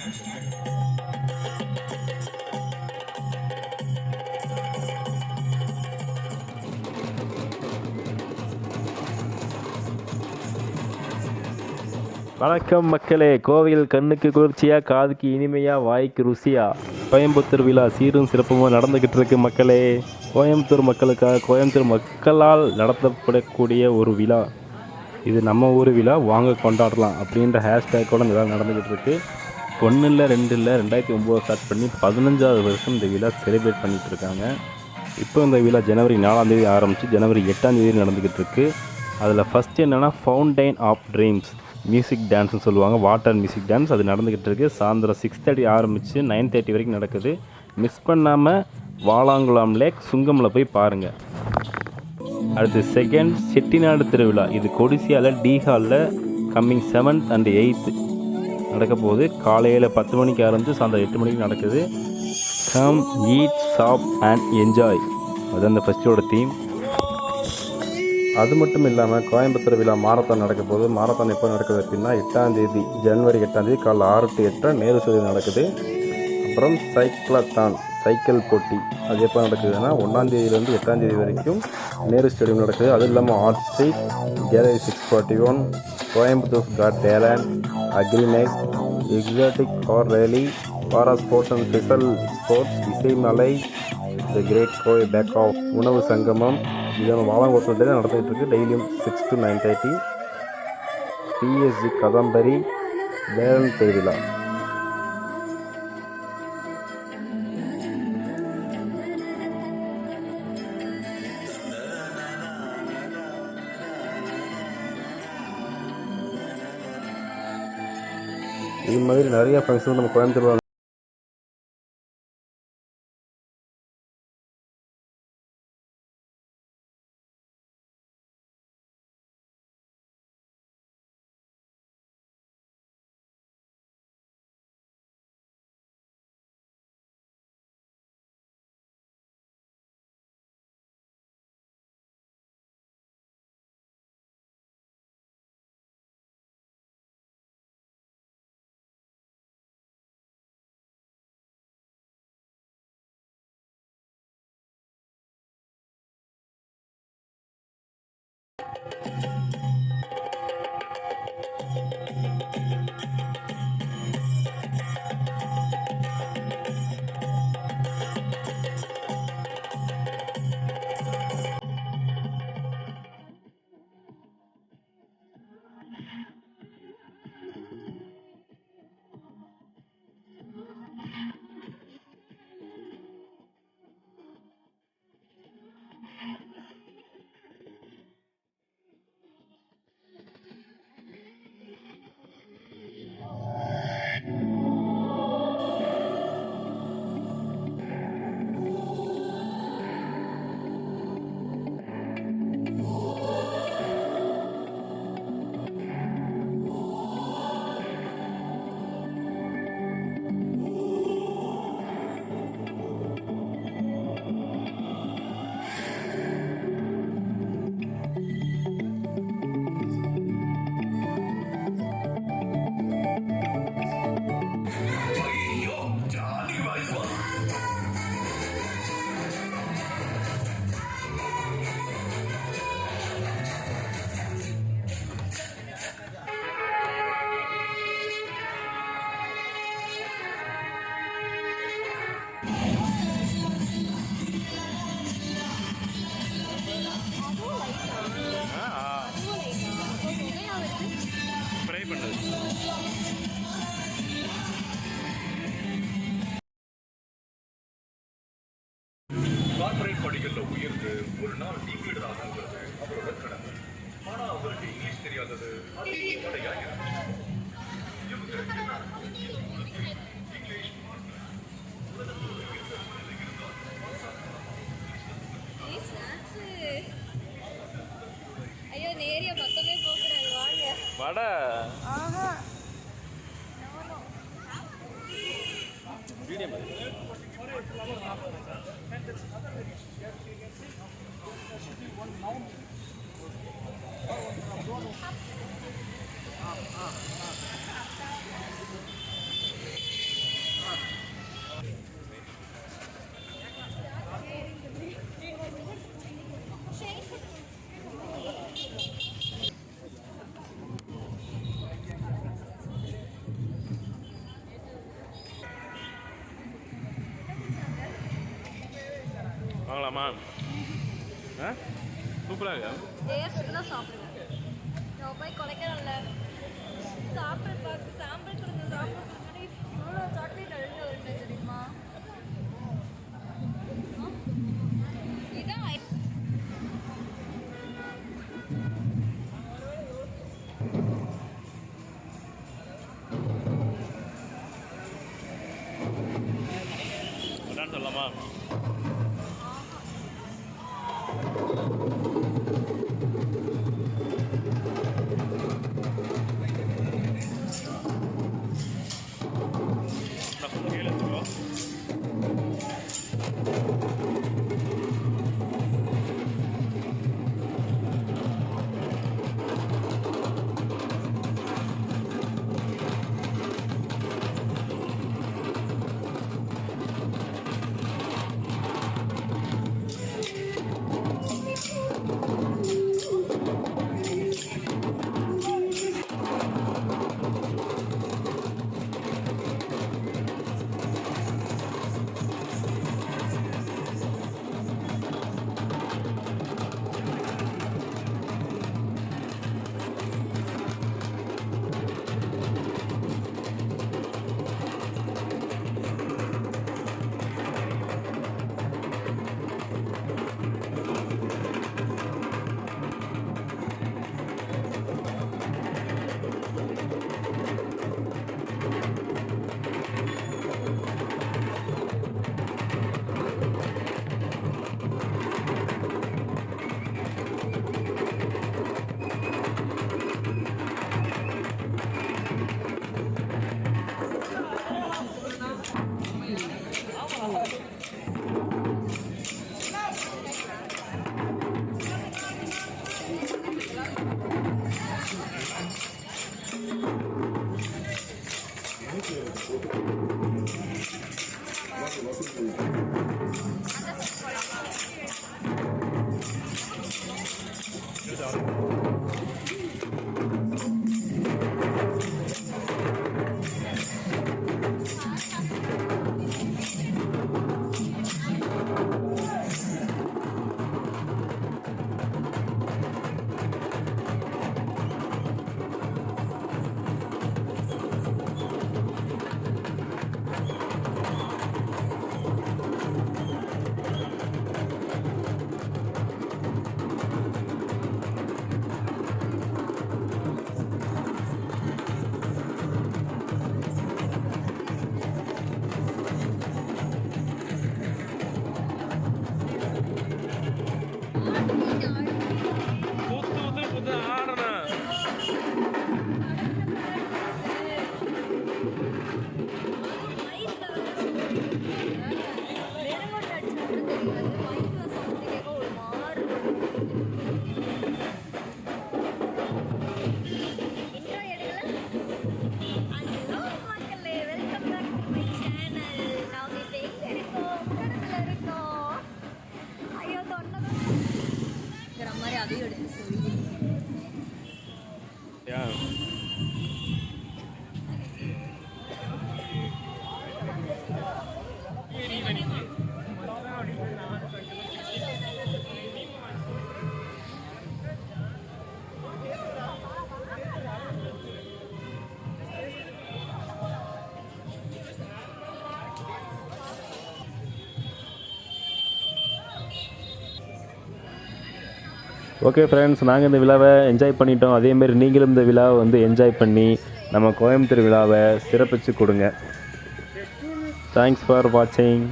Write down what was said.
வணக்கம் மக்களே. கோவையில் கண்ணுக்கு குளிர்ச்சியாக, காதுக்கு இனிமையாக, வாய்க்கு ருசியாக கோயம்புத்தூர் விழா சீரும் சிறப்புமாக நடந்துக்கிட்டு இருக்கு மக்களே. கோயம்புத்தூர் மக்களுக்காக, கோயம்புத்தூர் மக்களால் நடத்தப்படக்கூடிய ஒரு விழா. இது நம்ம ஊர் விழா, வாங்க கொண்டாடலாம் அப்படின்ற ஹேஷ்டேக்கோடு இந்த விழா நடந்துக்கிட்டு இருக்கு. 1 இல்லை 2 இல்லை 2009 ஸ்டார்ட் பண்ணி 15வது வருஷம் இந்த விழா செலிப்ரேட் பண்ணிகிட்டு இருக்காங்க. இப்போ இந்த விழா ஜனவரி 4ஆம் தேதி ஆரம்பித்து ஜனவரி 8ஆம் தேதி நடந்துக்கிட்டு இருக்கு. அதில் ஃபஸ்ட்டு என்னென்னா ஃபவுண்டைன் ஆஃப் ட்ரீம்ஸ் மியூசிக் டான்ஸ்னு சொல்லுவாங்க. வாட்டர் மியூசிக் டான்ஸ் அது நடந்துக்கிட்டு இருக்குது. சாயந்தரம் 6:30 ஆரம்பித்து 9:30 வரைக்கும் நடக்குது. மிஸ் பண்ணாமல் வாலாங்குளம் லேக் சுங்கமில் போய் பாருங்கள். அடுத்து செகண்ட் செட்டிநாடு திருவிழா. இது கொடிசியாவில் டி ஹாலில் கம்மிங் 7th and 8th நடக்க போகுது. காலையில் 10 மணிக்கு ஆரம்பித்து சாயந்தரம் 8 மணிக்கு நடக்குது. Come eat shop and enjoy, அது அந்த ஃபெஸ்டிவலோட தீம். அது மட்டும் இல்லாமல் கோயம்புத்தூர் விழா மாரத்தான் நடக்க போகுது. மாரத்தான் எப்போ நடக்குது அப்படின்னா 8ஆம் தேதி ஜனவரி 8ஆம் தேதி காலைல 6 to 8 நேரு ஸ்டேடியம் நடக்குது. அப்புறம் சைக்கிளத்தான் சைக்கிள் போட்டி அது எப்போ நடக்குதுன்னா 1ஆம் தேதியிலேருந்து 8ஆம் தேதி வரைக்கும் நேரு ஸ்டேடியம் நடக்குது. அதுவும் இல்லாமல் art street, gallery 641, Coimbatore got talent, agrinex, exotic car rally, para sports and special sports, Isaimalai, the great Kovai bake off உணவு சங்கமம், இதெல்லாம் வாலாங்குளத்தில் தான் நடந்துகிட்டு இருக்குது. டெய்லியும் 6 to 9:30. பிஎஸ்ஜி கதம்பரி வேலன் திருவிழா. இது மாதிரி நிறைய ஃபங்க்ஷன் நம்ம கோயம்புத்தூர் கார்பரேட் படிக்கல்ல உயர்ந்து ஒரு நாள் டீம் லீடர் ஆகுங்கிறது அவரோட கடமை. ஆனா அவருக்கு இங்கிலீஷ் தெரியாதது அது தடையாகிறது. ஐயோ இந்த ஏரியா பக்கமே போகக்கூடாது, வாங்க வடை. ஆஹா சொல்லலாமா? சூப்பராக டேஸ்ட்டுக்கு தான் சாப்பிடுவேன். நான் போய் கொலைக்கிறேன்ல சாப்பிட்டு பார்த்து சாம்பிள் கொடுங்க சாப்பிட்றதுக்கு இவ்வளோ சாக்லேட் அழுக வருது தெரியுமா? இதான் என்னன்னு சொல்லலாமா? நான் ஃபுல் கீழே எடுத்துக்கோ. அதையும் எடுத்து சொல்லி ஓகே ஃப்ரெண்ட்ஸ், நாங்கள் இந்த விழாவை என்ஜாய் பண்ணிட்டோம். அதேமாரி நீங்களும் இந்த விழாவை வந்து என்ஜாய் பண்ணி நம்ம கோயம்புத்தூர் விழாவை சிறப்பித்து கொடுங்க. தேங்க்ஸ் ஃபார் வாட்சிங்.